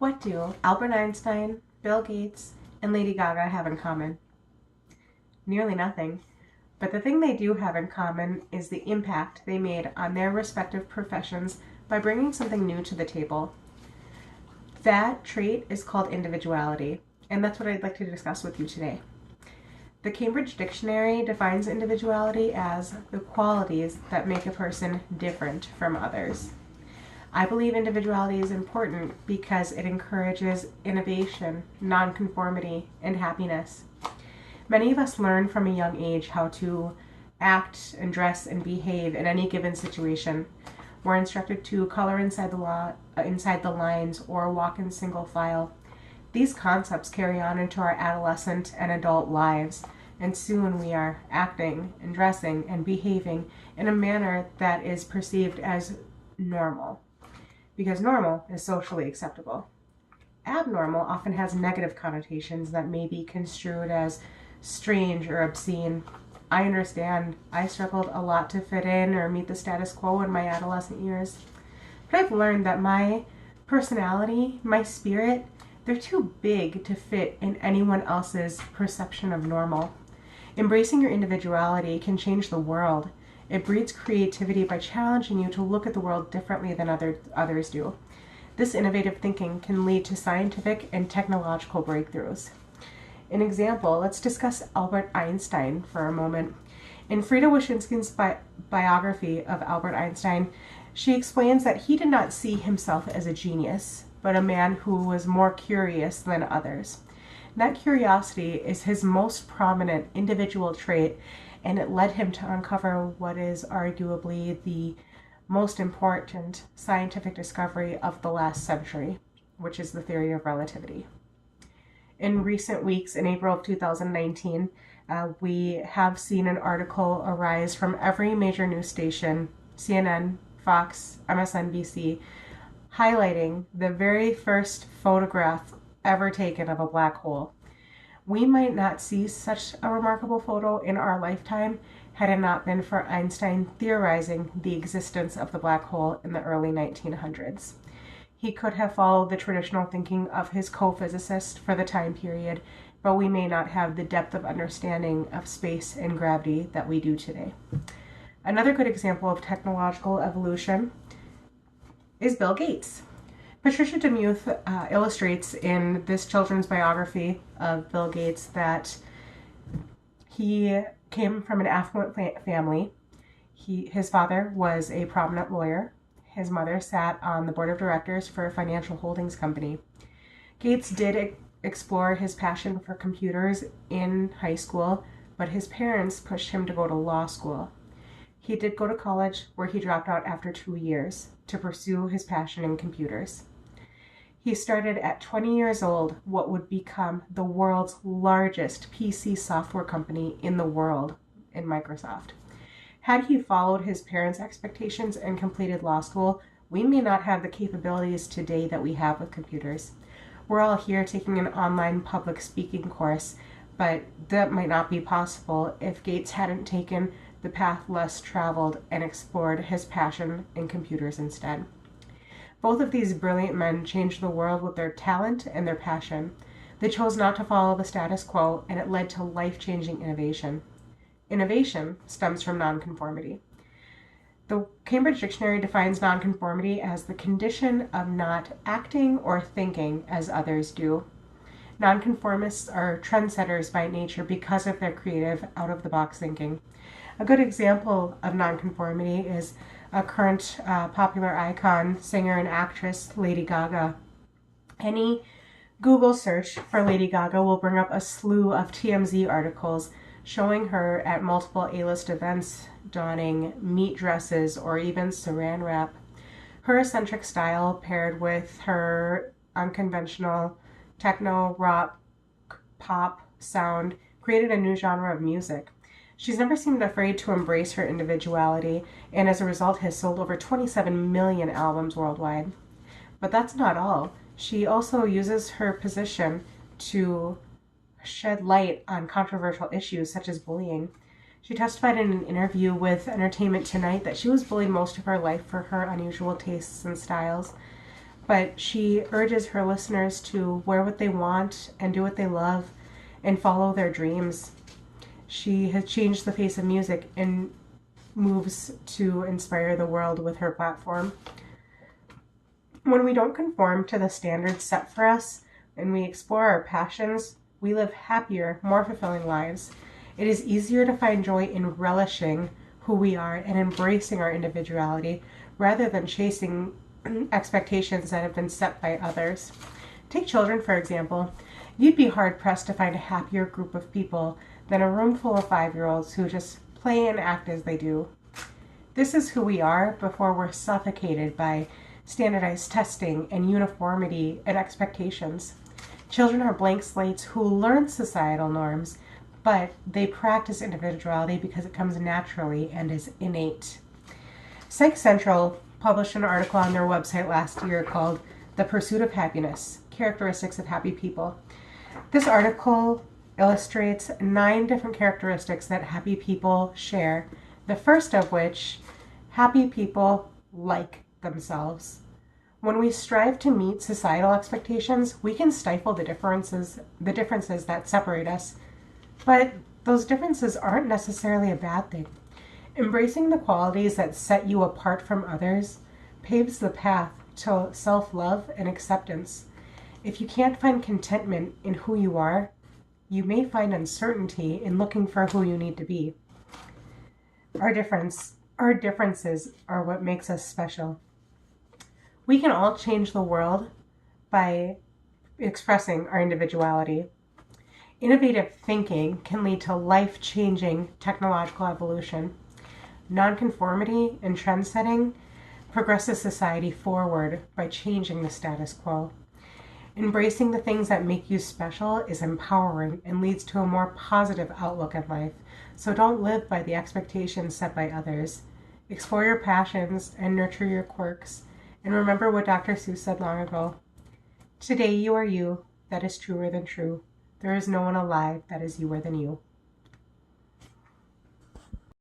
What do Albert Einstein, Bill Gates, and Lady Gaga have in common? Nearly nothing. But the thing they do have in common is the impact they made on their respective professions by bringing something new to the table. That trait is called individuality, and that's what I'd like to discuss with you today. The Cambridge Dictionary defines individuality as the qualities that make a person different from others. I believe individuality is important because it encourages innovation, nonconformity, and happiness. Many of us learn from a young age how to act and dress and behave in any given situation. We're instructed to color inside the lines or walk in single file. These concepts carry on into our adolescent and adult lives, and soon we are acting and dressing and behaving in a manner that is perceived as normal, because normal is socially acceptable. Abnormal often has negative connotations that may be construed as strange or obscene. I understand. I struggled a lot to fit in or meet the status quo in my adolescent years. But I've learned that my personality, my spirit, they're too big to fit in anyone else's perception of normal. Embracing your individuality can change the world. It breeds creativity by challenging you to look at the world differently than others do. This innovative thinking can lead to scientific and technological breakthroughs. An example, let's discuss Albert Einstein for a moment. In Frida Wyszynski's biography of Albert Einstein, she explains that he did not see himself as a genius, but a man who was more curious than others. That curiosity is his most prominent individual trait, and it led him to uncover what is arguably the most important scientific discovery of the last century, which is the theory of relativity. In recent weeks, in April of 2019, we have seen an article arise from every major news station, CNN, Fox, MSNBC, highlighting the very first photograph ever taken of a black hole. We might not see such a remarkable photo in our lifetime had it not been for Einstein theorizing the existence of the black hole in the early 1900s. He could have followed the traditional thinking of his co-physicist for the time period, but we may not have the depth of understanding of space and gravity that we do today. Another good example of technological evolution is Bill Gates. Patricia DeMuth illustrates in this children's biography of Bill Gates that he came from an affluent family. His father was a prominent lawyer. His mother sat on the board of directors for a financial holdings company. Gates did explore his passion for computers in high school, but his parents pushed him to go to law school. He did go to college, where he dropped out after 2 years to pursue his passion in computers. He started at 20 years old what would become the world's largest PC software company in the world, in Microsoft. Had he followed his parents' expectations and completed law school, we may not have the capabilities today that we have with computers. We're all here taking an online public speaking course, but that might not be possible if Gates hadn't taken the path less traveled and explored his passion in computers instead. Both of these brilliant men changed the world with their talent and their passion. They chose not to follow the status quo, and it led to life-changing innovation. Innovation stems from nonconformity. The Cambridge Dictionary defines nonconformity as the condition of not acting or thinking as others do. Nonconformists are trendsetters by nature because of their creative, out-of-the-box thinking. A good example of nonconformity is a current popular icon, singer, and actress, Lady Gaga. Any Google search for Lady Gaga will bring up a slew of TMZ articles showing her at multiple A-list events donning meat dresses or even saran wrap. Her eccentric style, paired with her unconventional techno, rock, pop sound, created a new genre of music. She's never seemed afraid to embrace her individuality, and as a result has sold over 27 million albums worldwide. But that's not all. She also uses her position to shed light on controversial issues such as bullying. She testified in an interview with Entertainment Tonight that she was bullied most of her life for her unusual tastes and styles. but she urges her listeners to wear what they want and do what they love and follow their dreams. She has changed the face of music and moves to inspire the world with her platform. When we don't conform to the standards set for us and we explore our passions, we live happier, more fulfilling lives. It is easier to find joy in relishing who we are and embracing our individuality rather than chasing expectations that have been set by others. Take children, for example. You'd be hard-pressed to find a happier group of people than a room full of 5-year-olds who just play and act as they do. This is who we are before we're suffocated by standardized testing and uniformity and expectations. Children are blank slates who learn societal norms, but they practice individuality because it comes naturally and is innate. Psych Central published an article on their website last year called The Pursuit of Happiness: Characteristics of Happy People. This article illustrates 9 different characteristics that happy people share, the first of which, happy people like themselves. When we strive to meet societal expectations, we can stifle the differences that separate us. But those differences aren't necessarily a bad thing. Embracing the qualities that set you apart from others paves the path to self-love and acceptance. If you can't find contentment in who you are, you may find uncertainty in looking for who you need to be. Our differences are what makes us special. We can all change the world by expressing our individuality. Innovative thinking can lead to life-changing technological evolution. Nonconformity and trend-setting progresses society forward by changing the status quo. Embracing the things that make you special is empowering and leads to a more positive outlook at life. So don't live by the expectations set by others. Explore your passions and nurture your quirks. And remember what Dr. Seuss said long ago. Today you are you, that is truer than true. There is no one alive that is youer than you.